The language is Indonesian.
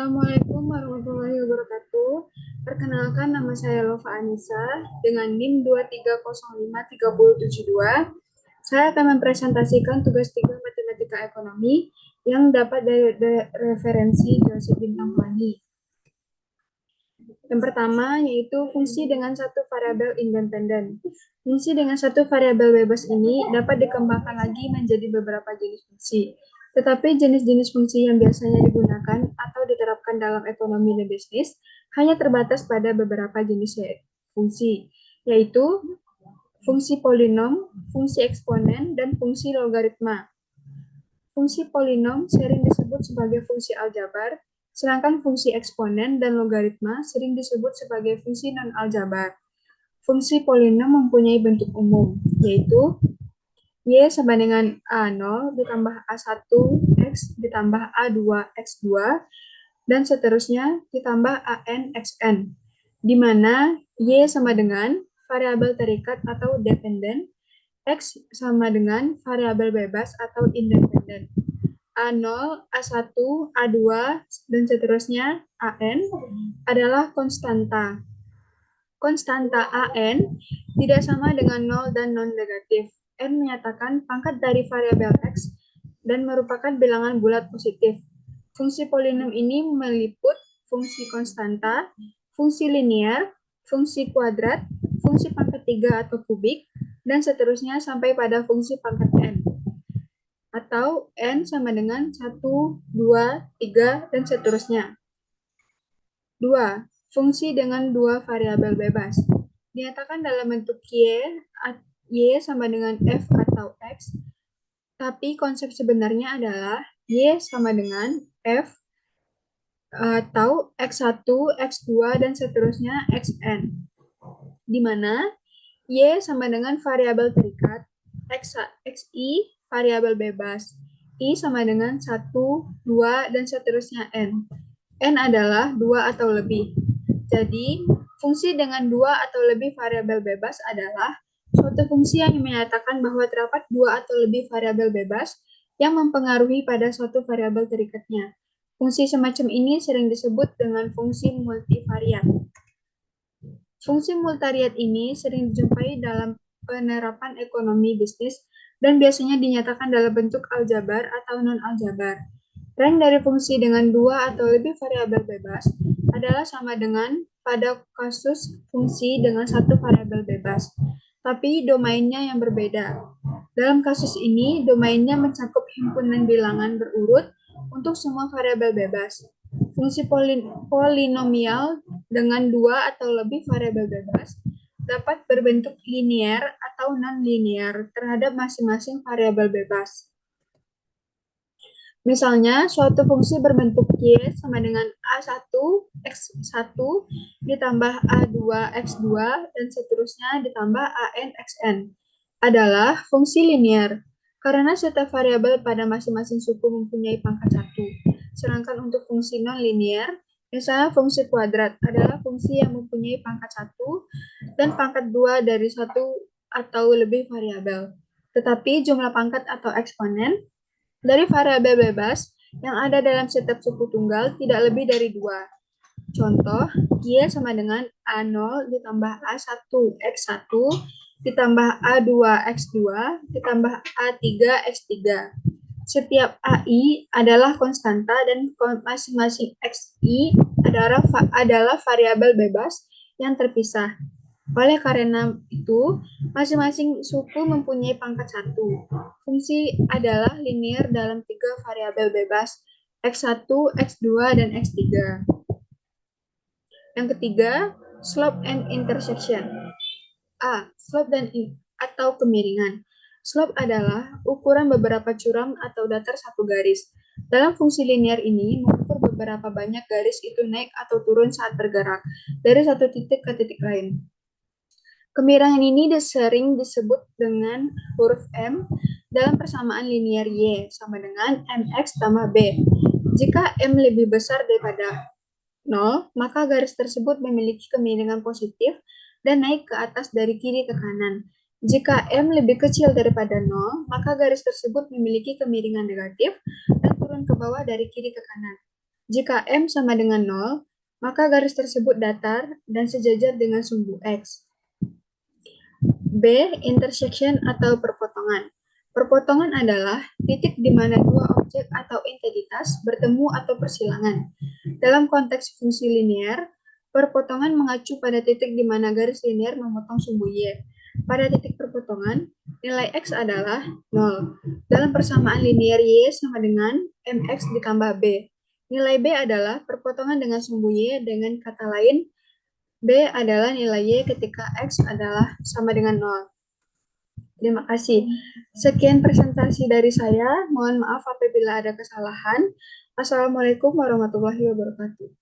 Assalamualaikum warahmatullahi wabarakatuh. Perkenalkan, nama saya Lova Anissa dengan NIM 2305372. Saya akan mempresentasikan tugas 3 Matematika Ekonomi yang dapat dari referensi Joseph Bintang Pelangi. Yang pertama yaitu fungsi dengan satu variabel independen. Fungsi dengan satu variabel bebas ini dapat dikembangkan lagi menjadi beberapa jenis fungsi. Tetapi jenis-jenis fungsi yang biasanya digunakan atau diterapkan dalam ekonomi dan bisnis hanya terbatas pada beberapa jenis fungsi, yaitu fungsi polinom, fungsi eksponen, dan fungsi logaritma. Fungsi polinom sering disebut sebagai fungsi aljabar, sedangkan fungsi eksponen dan logaritma sering disebut sebagai fungsi non-aljabar. Fungsi polinom mempunyai bentuk umum, yaitu Y sama dengan A0 ditambah A1X ditambah A2X2 dan seterusnya ditambah AN XN, di mana Y sama dengan variabel terikat atau dependen, X sama dengan variabel bebas atau independen. A0, A1, A2, dan seterusnya AN adalah konstanta. Konstanta AN tidak sama dengan 0 dan non-negatif. N menyatakan pangkat dari variabel X dan merupakan bilangan bulat positif. Fungsi polinom ini meliput fungsi konstanta, fungsi linear, fungsi kuadrat, fungsi pangkat 3 atau kubik, dan seterusnya sampai pada fungsi pangkat N. Atau N sama dengan 1, 2, 3, dan seterusnya. 2. Fungsi dengan dua variabel bebas. Dinyatakan dalam bentuk Y sama dengan F atau X, tapi konsep sebenarnya adalah Y sama dengan F atau X1, X2, dan seterusnya Xn, di mana Y sama dengan variabel terikat, Xi variabel bebas, I sama dengan 1, 2, dan seterusnya N. N adalah 2 atau lebih. Jadi, fungsi dengan 2 atau lebih variabel bebas adalah suatu fungsi yang menyatakan bahwa terdapat 2 atau lebih variabel bebas yang mempengaruhi pada suatu variabel terikatnya. Fungsi semacam ini sering disebut dengan fungsi multivariat. Fungsi multivariat ini sering dijumpai dalam penerapan ekonomi bisnis dan biasanya dinyatakan dalam bentuk aljabar atau non-aljabar. Rank dari fungsi dengan 2 atau lebih variabel bebas adalah sama dengan pada kasus fungsi dengan satu variabel bebas, tapi domainnya yang berbeda. Dalam kasus ini, domainnya mencakup himpunan bilangan berurut untuk semua variabel bebas. Fungsi polinomial dengan 2 atau lebih variabel bebas dapat berbentuk linear atau non-linear terhadap masing-masing variabel bebas. Misalnya, suatu fungsi berbentuk Y sama dengan A1 X1 ditambah A2 X2 dan seterusnya ditambah AN XN adalah fungsi linear karena setiap variabel pada masing-masing suku mempunyai pangkat 1. Sedangkan untuk fungsi non-linear, misalnya fungsi kuadrat adalah fungsi yang mempunyai pangkat 1 dan pangkat 2 dari satu atau lebih variabel. Tetapi jumlah pangkat atau eksponen dari variabel bebas yang ada dalam setiap suku tunggal tidak lebih dari 2. Contoh, Y sama dengan A0 ditambah A1 X1 ditambah A2 X2 ditambah A3 X3. Setiap AI adalah konstanta dan masing-masing XI adalah variabel bebas yang terpisah. Oleh karena itu, masing-masing suku mempunyai pangkat 1. Fungsi adalah linear dalam 3 variabel bebas, X1, X2, dan X3. Yang ketiga, slope and intersection. A. Slope dan atau kemiringan. Slope adalah ukuran beberapa curam atau datar satu garis. Dalam fungsi linear ini, mengukur beberapa banyak garis itu naik atau turun saat bergerak dari satu titik ke titik lain. Kemiringan ini sering disebut dengan huruf M dalam persamaan linear Y sama dengan MX tambah B. Jika M lebih besar daripada 0, maka garis tersebut memiliki kemiringan positif dan naik ke atas dari kiri ke kanan. Jika M lebih kecil daripada 0, maka garis tersebut memiliki kemiringan negatif dan turun ke bawah dari kiri ke kanan. Jika M sama dengan 0, maka garis tersebut datar dan sejajar dengan sumbu X. B. Intersection atau perpotongan. Perpotongan adalah titik di mana dua objek atau entitas bertemu atau persilangan. Dalam konteks fungsi linear, perpotongan mengacu pada titik di mana garis linear memotong sumbu Y. Pada titik perpotongan, nilai X adalah 0. Dalam persamaan linear Y sama dengan MX ditambah B. Nilai B adalah perpotongan dengan sumbu Y, dengan kata lain, B adalah nilai Y ketika X adalah sama dengan 0. Terima kasih. Sekian presentasi dari saya. Mohon maaf apabila ada kesalahan. Assalamualaikum warahmatullahi wabarakatuh.